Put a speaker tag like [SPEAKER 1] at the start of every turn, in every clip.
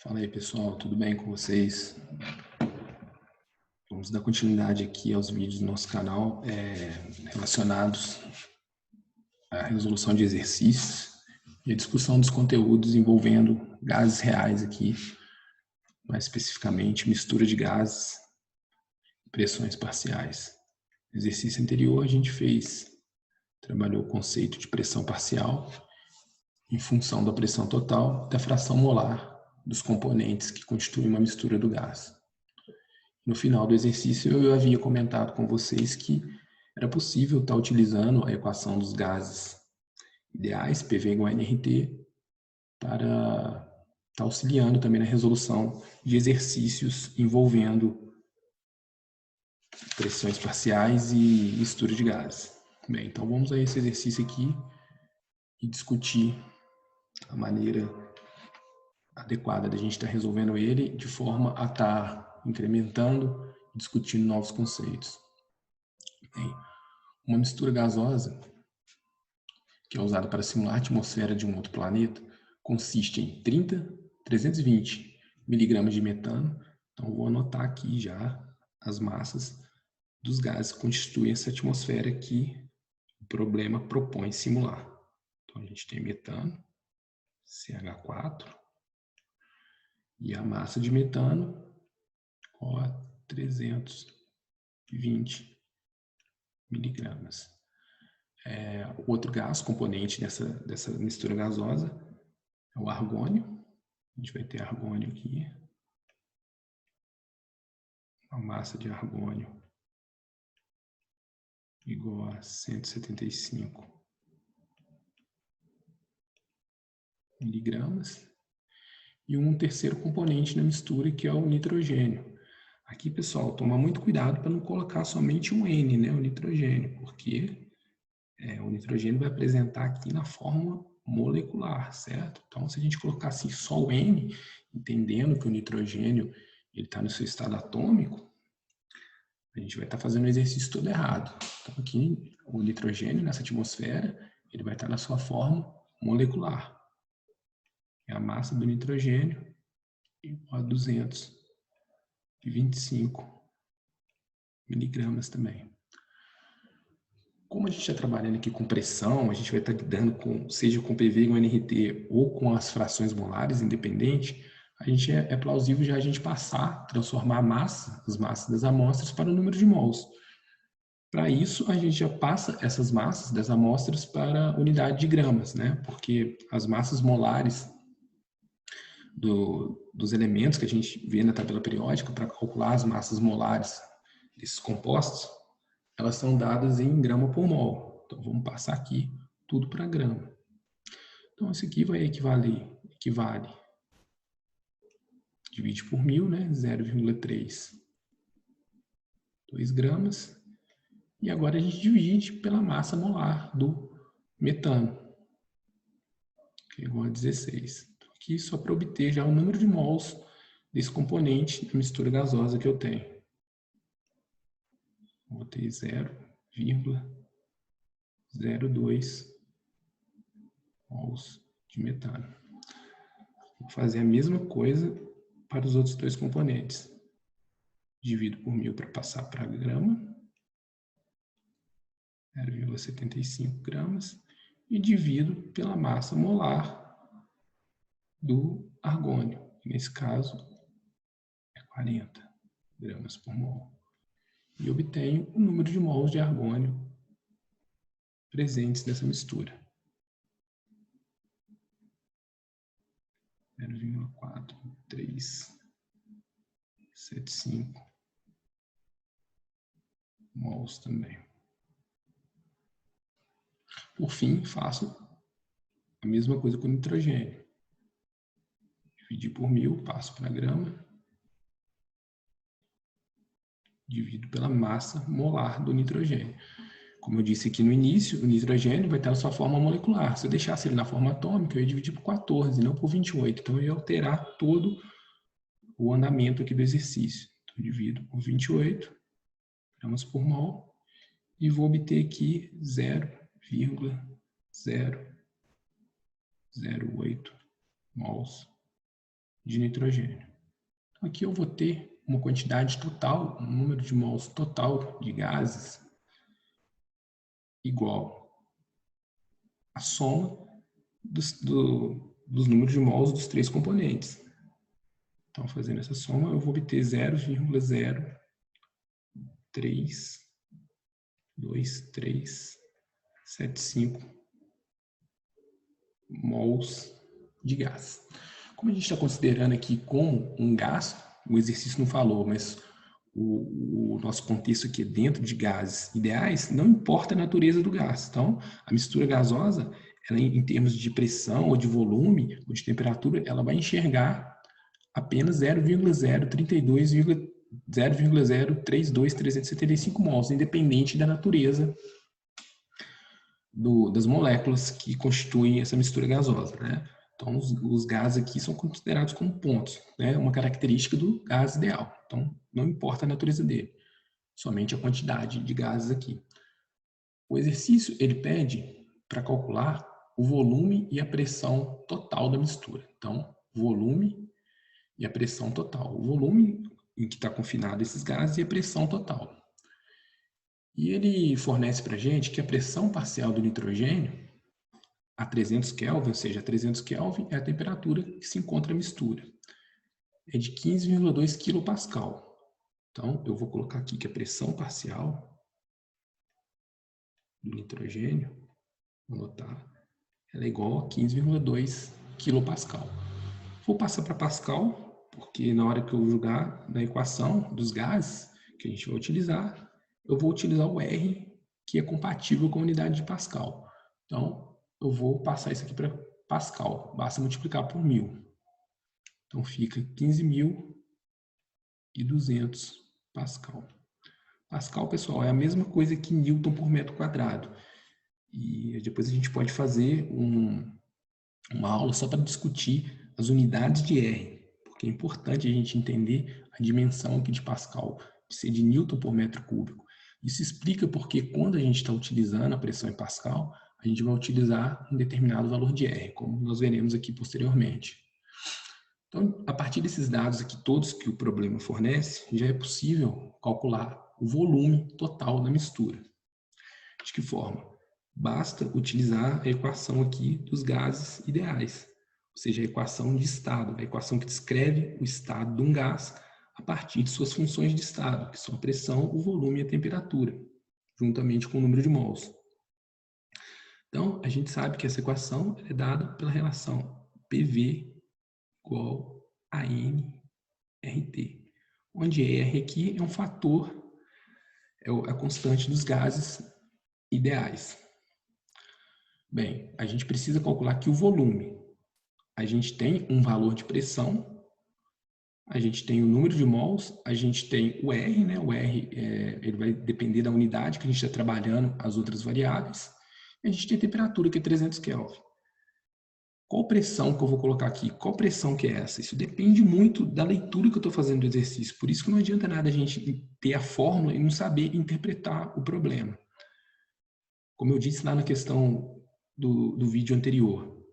[SPEAKER 1] Fala aí, pessoal, tudo bem com vocês? Vamos dar continuidade aqui aos vídeos do nosso canal relacionados à resolução de exercícios e a discussão dos conteúdos envolvendo gases reais aqui, mais especificamente mistura de gases e pressões parciais. No exercício anterior a gente trabalhou o conceito de pressão parcial em função da pressão total da fração molar dos componentes que constituem uma mistura do gás. No final do exercício, eu havia comentado com vocês que era possível estar utilizando a equação dos gases ideais, PV igual a nRT, para estar auxiliando também na resolução de exercícios envolvendo pressões parciais e mistura de gases. Bem, então vamos a esse exercício aqui e discutir a maneira adequada da gente estar resolvendo ele de forma a estar incrementando e discutindo novos conceitos. Bem, uma mistura gasosa, que é usada para simular a atmosfera de um outro planeta, consiste em 320 miligramas de metano. Então, vou anotar aqui já as massas dos gases que constituem essa atmosfera que o problema propõe simular. Então, a gente tem metano, CH4, e a massa de metano, ó, 320 miligramas. O outro gás, componente dessa mistura gasosa, é o argônio. A gente vai ter argônio aqui. A massa de argônio igual a 175 miligramas. E um terceiro componente na mistura, que é o nitrogênio. Aqui, pessoal, toma muito cuidado para não colocar somente um N, né, o nitrogênio, porque o nitrogênio vai apresentar aqui na forma molecular, certo? Então, se a gente colocar assim só o N, entendendo que o nitrogênio está no seu estado atômico, a gente vai estar fazendo o exercício todo errado. Então, aqui, o nitrogênio nessa atmosfera, ele vai estar na sua forma molecular. É a massa do nitrogênio igual a 225 miligramas também. Como a gente está trabalhando aqui com pressão, a gente vai estar lidando seja com PV igual a nRT ou com as frações molares independente, é plausível já a gente transformar as massas das amostras para o número de mols. Para isso, a gente já passa essas massas das amostras para a unidade de gramas, né? Porque as massas molares dos elementos que a gente vê na tabela periódica para calcular as massas molares desses compostos, elas são dadas em grama por mol. Então, vamos passar aqui tudo para grama. Então, isso aqui equivale, divide por 1000, né? 0,3. 2 gramas. E agora a gente divide pela massa molar do metano, que é igual a 16. Então, aqui só para obter já o número de mols desse componente da mistura gasosa que eu tenho. Vou ter 0,02 mols de metano. Vou fazer a mesma coisa para os outros dois componentes. Divido por 1000 para passar para grama. 0,75 gramas. E divido pela massa molar do argônio. Nesse caso, é 40 gramas por mol. E obtenho o número de mols de argônio presentes nessa mistura. 0,4375 mols também. Por fim, faço a mesma coisa com o nitrogênio. Dividir por 1000, passo para grama. Divido pela massa molar do nitrogênio. Como eu disse aqui no início, o nitrogênio vai ter a sua forma molecular. Se eu deixasse ele na forma atômica, eu ia dividir por 14, não por 28. Então, eu ia alterar todo o andamento aqui do exercício. Então, eu divido por 28 gramas por mol e vou obter aqui 0,008 mols de nitrogênio. Então, aqui eu vou ter uma quantidade total, um número de mols total de gases igual à soma dos números de mols dos três componentes. Então, fazendo essa soma, eu vou obter 0,0327375 mols de gás. Como a gente está considerando aqui como um gás, o exercício não falou, mas o nosso contexto aqui é dentro de gases ideais, não importa a natureza do gás. Então, a mistura gasosa, ela, em termos de pressão, ou de volume, ou de temperatura, ela vai enxergar apenas 0,032-0,032375 mols, independente da natureza das moléculas que constituem essa mistura gasosa, né? Então, os gases aqui são considerados como pontos, né? Uma característica do gás ideal. Então, não importa a natureza dele, somente a quantidade de gases aqui. O exercício, ele pede para calcular o volume e a pressão total da mistura. Então, volume e a pressão total. O volume em que está confinado esses gases e a pressão total. E ele fornece para a gente que a pressão parcial do nitrogênio a 300 Kelvin, ou seja, a 300 Kelvin é a temperatura que se encontra a mistura. É de 15,2 kPa. Então, eu vou colocar aqui que a pressão parcial do nitrogênio, vou anotar, ela é igual a 15,2 kPa. Vou passar para Pascal, porque na hora que eu jogar na equação dos gases que a gente vai utilizar, eu vou utilizar o R, que é compatível com a unidade de Pascal. Então, eu vou passar isso aqui para Pascal. Basta multiplicar por 1000. Então, fica 15.200 Pascal. Pascal, pessoal, é a mesma coisa que Newton por metro quadrado. E depois a gente pode fazer uma aula só para discutir as unidades de R, porque é importante a gente entender a dimensão aqui de Pascal, de ser de Newton por metro cúbico. Isso explica porque quando a gente está utilizando a pressão em Pascal, a gente vai utilizar um determinado valor de R, como nós veremos aqui posteriormente. Então, a partir desses dados aqui todos que o problema fornece, já é possível calcular o volume total da mistura. De que forma? Basta utilizar a equação aqui dos gases ideais, ou seja, a equação de estado, a equação que descreve o estado de um gás a partir de suas funções de estado, que são a pressão, o volume e a temperatura, juntamente com o número de mols. Então, a gente sabe que essa equação é dada pela relação PV igual a nRT, onde R aqui é um fator, é a constante dos gases ideais. Bem, a gente precisa calcular aqui o volume. A gente tem um valor de pressão, a gente tem o número de mols, a gente tem o R, né? O R ele vai depender da unidade que a gente está trabalhando, as outras variáveis. E a gente tem a temperatura, que é 300 Kelvin. Qual pressão que eu vou colocar aqui? Qual pressão que é essa? Isso depende muito da leitura que eu estou fazendo do exercício. Por isso que não adianta nada a gente ter a fórmula e não saber interpretar o problema. Como eu disse lá na questão do vídeo anterior,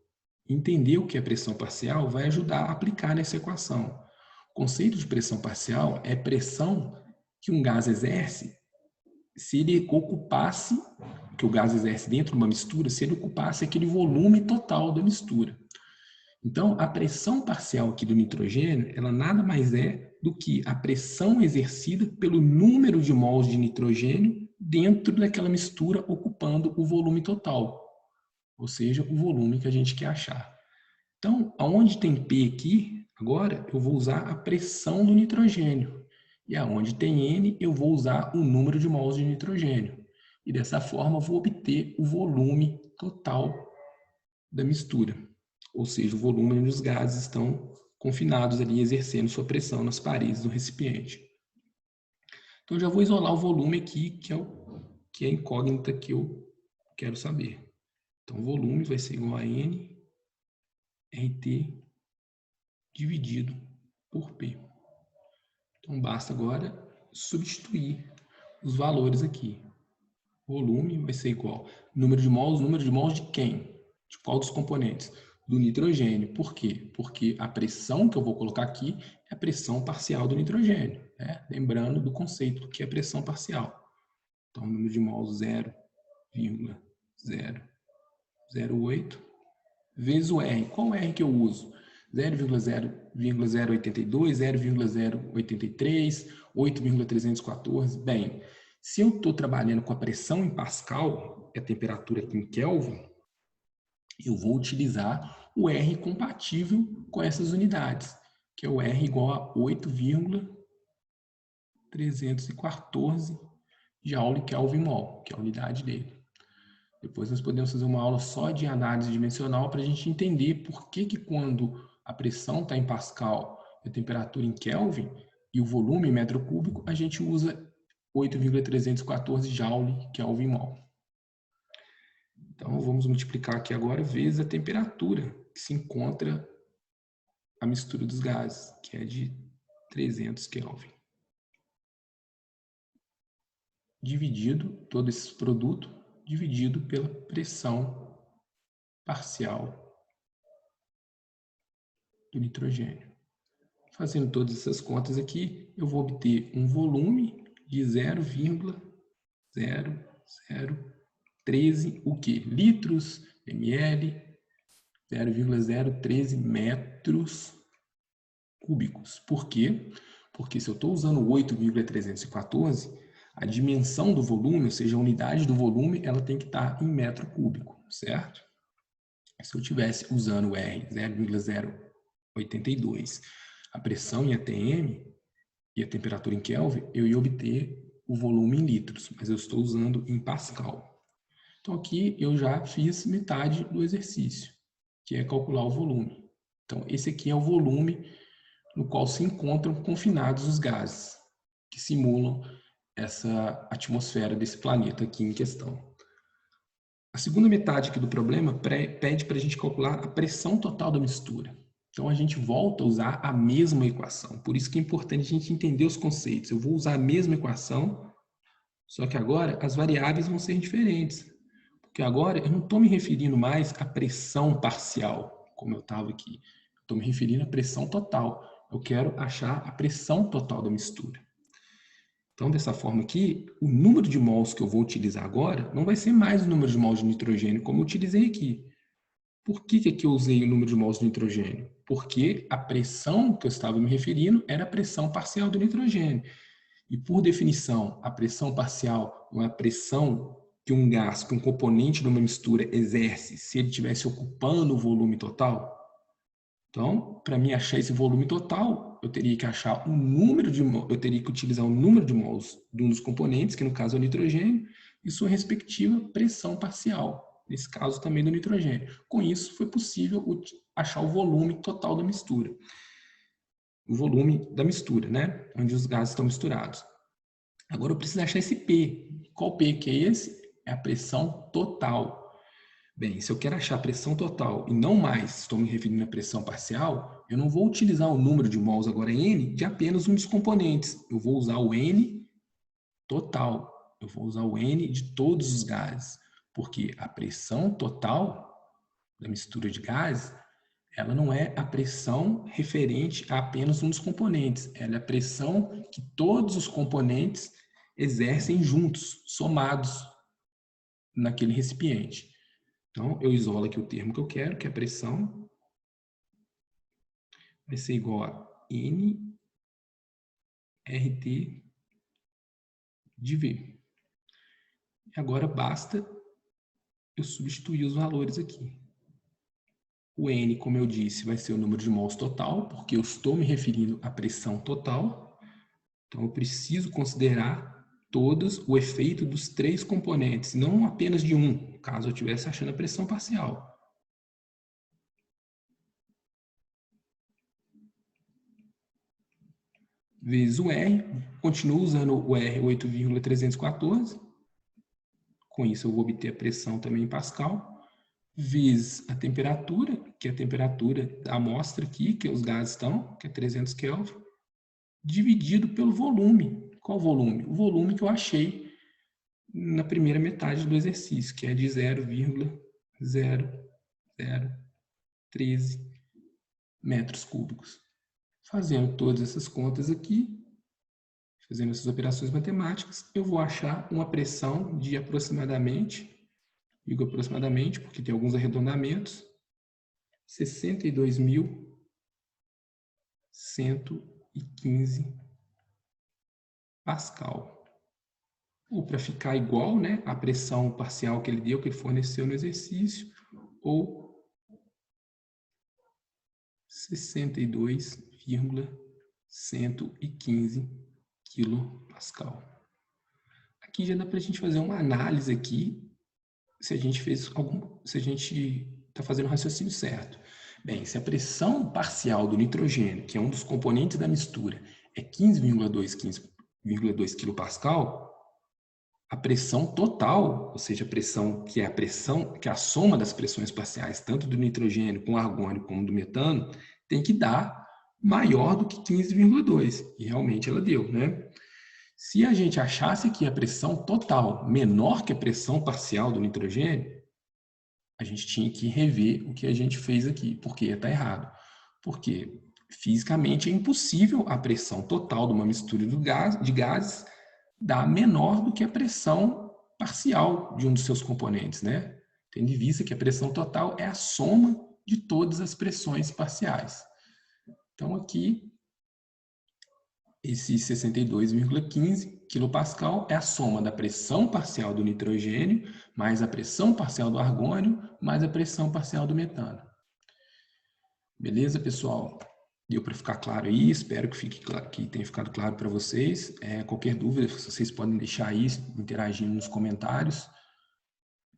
[SPEAKER 1] entender o que é pressão parcial vai ajudar a aplicar nessa equação. O conceito de pressão parcial é pressão que um gás exerce se ele ocupasse, que o gás exerce dentro de uma mistura, se ele ocupasse aquele volume total da mistura. Então, a pressão parcial aqui do nitrogênio, ela nada mais é do que a pressão exercida pelo número de mols de nitrogênio dentro daquela mistura ocupando o volume total, ou seja, o volume que a gente quer achar. Então, aonde tem P aqui, agora eu vou usar a pressão do nitrogênio. E aonde tem N, eu vou usar o número de mols de nitrogênio. E dessa forma, eu vou obter o volume total da mistura. Ou seja, o volume onde os gases estão confinados ali, exercendo sua pressão nas paredes do recipiente. Então, eu já vou isolar o volume aqui, que é a incógnita que eu quero saber. Então, o volume vai ser igual a N RT dividido por P. Então, basta agora substituir os valores aqui. O volume vai ser igual número de mols de quem? De qual dos componentes? do nitrogênio. Por quê? Porque a pressão que eu vou colocar aqui é a pressão parcial do nitrogênio, né? Lembrando do conceito que é pressão parcial. Então, o número de mols 0,008 vezes o R. Qual R que eu uso? 0,082, 0,083, 8,314. Bem, se eu estou trabalhando com a pressão em Pascal, a temperatura aqui em Kelvin, eu vou utilizar o R compatível com essas unidades, que é o R igual a 8,314 Joule Kelvin mol, que é a unidade dele. Depois nós podemos fazer uma aula só de análise dimensional para a gente entender por que quando a pressão está em Pascal e a temperatura em Kelvin e o volume em metro cúbico, a gente usa 8,314 Joule Kelvin mol. Então, vamos multiplicar aqui agora vezes a temperatura que se encontra a mistura dos gases, que é de 300 Kelvin. Dividido, todo esse produto, dividido pela pressão parcial do nitrogênio. Fazendo todas essas contas aqui, eu vou obter um volume de 0,0013, o quê? Litros, ml, 0,013 metros cúbicos. Por quê? Porque se eu estou usando 8,314, a dimensão do volume, ou seja, a unidade do volume, ela tem que estar em metro cúbico, certo? Se eu estivesse usando o R 0,082, a pressão em atm e a temperatura em Kelvin, eu ia obter o volume em litros, mas eu estou usando em Pascal. Então aqui eu já fiz metade do exercício, que é calcular o volume. Então esse aqui é o volume no qual se encontram confinados os gases que simulam essa atmosfera desse planeta aqui em questão. A segunda metade aqui do problema pede para a gente calcular a pressão total da mistura. Então a gente volta a usar a mesma equação. Por isso que é importante a gente entender os conceitos. Eu vou usar a mesma equação, só que agora as variáveis vão ser diferentes. Porque agora eu não estou me referindo mais à pressão parcial, como eu estava aqui. Estou me referindo à pressão total. Eu quero achar a pressão total da mistura. Então, dessa forma aqui, o número de mols que eu vou utilizar agora não vai ser mais o número de mols de nitrogênio, como eu utilizei aqui. Por que aqui eu usei o número de mols de nitrogênio? Porque a pressão que eu estava me referindo era a pressão parcial do nitrogênio. E, por definição, a pressão parcial é uma pressão que um gás, que um componente de uma mistura exerce se ele estivesse ocupando o volume total. Então, para mim achar esse volume total, eu teria que achar um número de mols, eu teria que utilizar o número de mols de um dos componentes, que no caso é o nitrogênio, e sua respectiva pressão parcial, nesse caso também do nitrogênio. Com isso, foi possível achar o volume total da mistura. O volume da mistura, né? Onde os gases estão misturados. Agora eu preciso achar esse P. Qual P que é esse? É a pressão total. Bem, se eu quero achar a pressão total e não mais estou me referindo à pressão parcial, eu não vou utilizar o número de mols agora N de apenas um dos componentes. Eu vou usar o N total. Eu vou usar o N de todos os gases. Porque a pressão total da mistura de gases, ela não é a pressão referente a apenas um dos componentes. Ela é a pressão que todos os componentes exercem juntos, somados naquele recipiente. Então, eu isolo aqui o termo que eu quero, que é a pressão. Vai ser igual a N RT de V. E agora basta eu substituir os valores aqui. O N, como eu disse, vai ser o número de mols total, porque eu estou me referindo à pressão total. Então, eu preciso considerar todos o efeito dos três componentes, não apenas de um, caso eu estivesse achando a pressão parcial. Vezes o R, continuo usando o R 8,314. Com isso, eu vou obter a pressão também em Pascal, vezes a temperatura, que é a temperatura da amostra aqui, que os gases estão, que é 300 Kelvin, dividido pelo volume. Qual volume? O volume que eu achei na primeira metade do exercício, que é de 0,003 13 metros cúbicos. Fazendo todas essas contas aqui, fazendo essas operações matemáticas, eu vou achar uma pressão de aproximadamente, digo aproximadamente porque tem alguns arredondamentos, 62.115 Pascal. Ou para ficar igual, né, a pressão parcial que ele deu, que ele forneceu no exercício, ou 62,115 quilopascal. Aqui já dá para a gente fazer uma análise aqui, se a gente está fazendo o raciocínio certo. Bem, se a pressão parcial do nitrogênio, que é um dos componentes da mistura, é 15,2 quilopascal, a pressão total, ou seja, a pressão que é a soma das pressões parciais, tanto do nitrogênio com o argônio como do metano, tem que dar maior do que 15,2. E realmente ela deu, né? Se a gente achasse que a pressão total menor que a pressão parcial do nitrogênio, a gente tinha que rever o que a gente fez aqui, porque está errado. Porque fisicamente é impossível a pressão total de uma mistura de gases dar menor do que a pressão parcial de um dos seus componentes, né? Tendo em vista que a pressão total é a soma de todas as pressões parciais. Então, aqui, esse 62,15 quilopascal é a soma da pressão parcial do nitrogênio, mais a pressão parcial do argônio, mais a pressão parcial do metano. Beleza, pessoal? Deu para ficar claro aí, espero que tenha ficado claro para vocês. Qualquer dúvida, vocês podem deixar aí, interagindo nos comentários.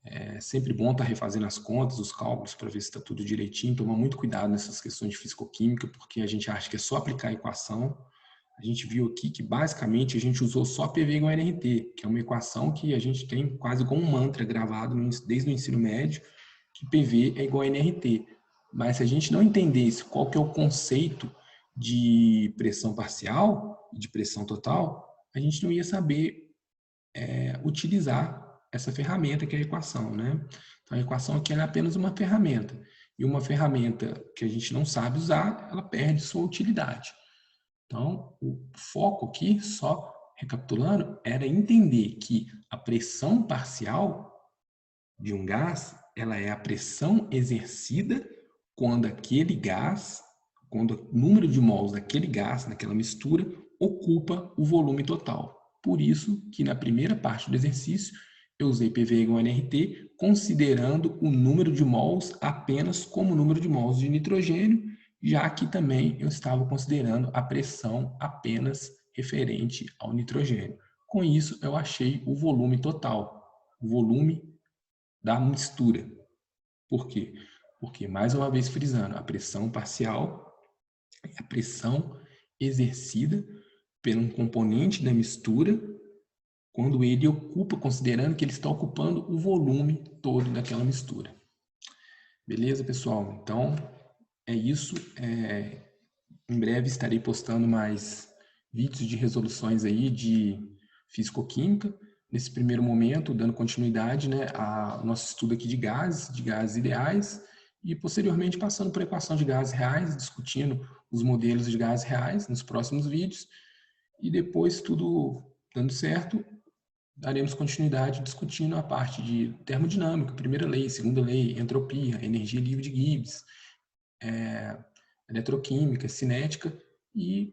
[SPEAKER 1] É sempre bom estar refazendo as contas, os cálculos, para ver se está tudo direitinho. Tomar muito cuidado nessas questões de fisicoquímica, porque a gente acha que é só aplicar a equação. A gente viu aqui que, basicamente, a gente usou só PV igual a NRT, que é uma equação que a gente tem quase como um mantra gravado desde o ensino médio, que PV é igual a NRT. Mas se a gente não entendesse qual que é o conceito de pressão parcial e de pressão total, a gente não ia saber utilizar essa ferramenta que é a equação, né? Então, a equação aqui é apenas uma ferramenta. E uma ferramenta que a gente não sabe usar, ela perde sua utilidade. Então, o foco aqui, só recapitulando, era entender que a pressão parcial de um gás, ela é a pressão exercida quando aquele gás, quando o número de mols daquele gás, naquela mistura, ocupa o volume total. Por isso que na primeira parte do exercício, eu usei PV igual a nRT, considerando o número de mols apenas como número de mols de nitrogênio, já que também eu estava considerando a pressão apenas referente ao nitrogênio. Com isso, eu achei o volume total, o volume da mistura. Por quê? Porque, mais uma vez frisando, a pressão parcial é a pressão exercida por um componente da mistura quando ele ocupa, considerando que ele está ocupando o volume todo daquela mistura. Beleza, pessoal? Então, é isso. Em breve estarei postando mais vídeos de resoluções aí de fisicoquímica. Nesse primeiro momento, dando continuidade, né, ao nosso estudo aqui de gases ideais, e posteriormente passando por equação de gases reais, discutindo os modelos de gases reais nos próximos vídeos, e depois, tudo dando certo, daremos continuidade discutindo a parte de termodinâmica, primeira lei, segunda lei, entropia, energia livre de Gibbs, eletroquímica, cinética, e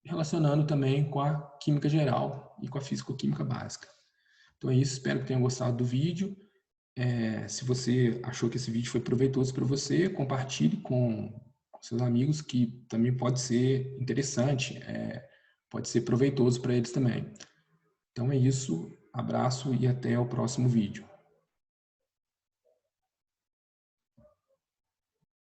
[SPEAKER 1] relacionando também com a química geral e com a fisicoquímica básica. Então é isso, espero que tenham gostado do vídeo. Se você achou que esse vídeo foi proveitoso para você, compartilhe com seus amigos, que também pode ser interessante, pode ser proveitoso para eles também. Então é isso, abraço e até o próximo vídeo.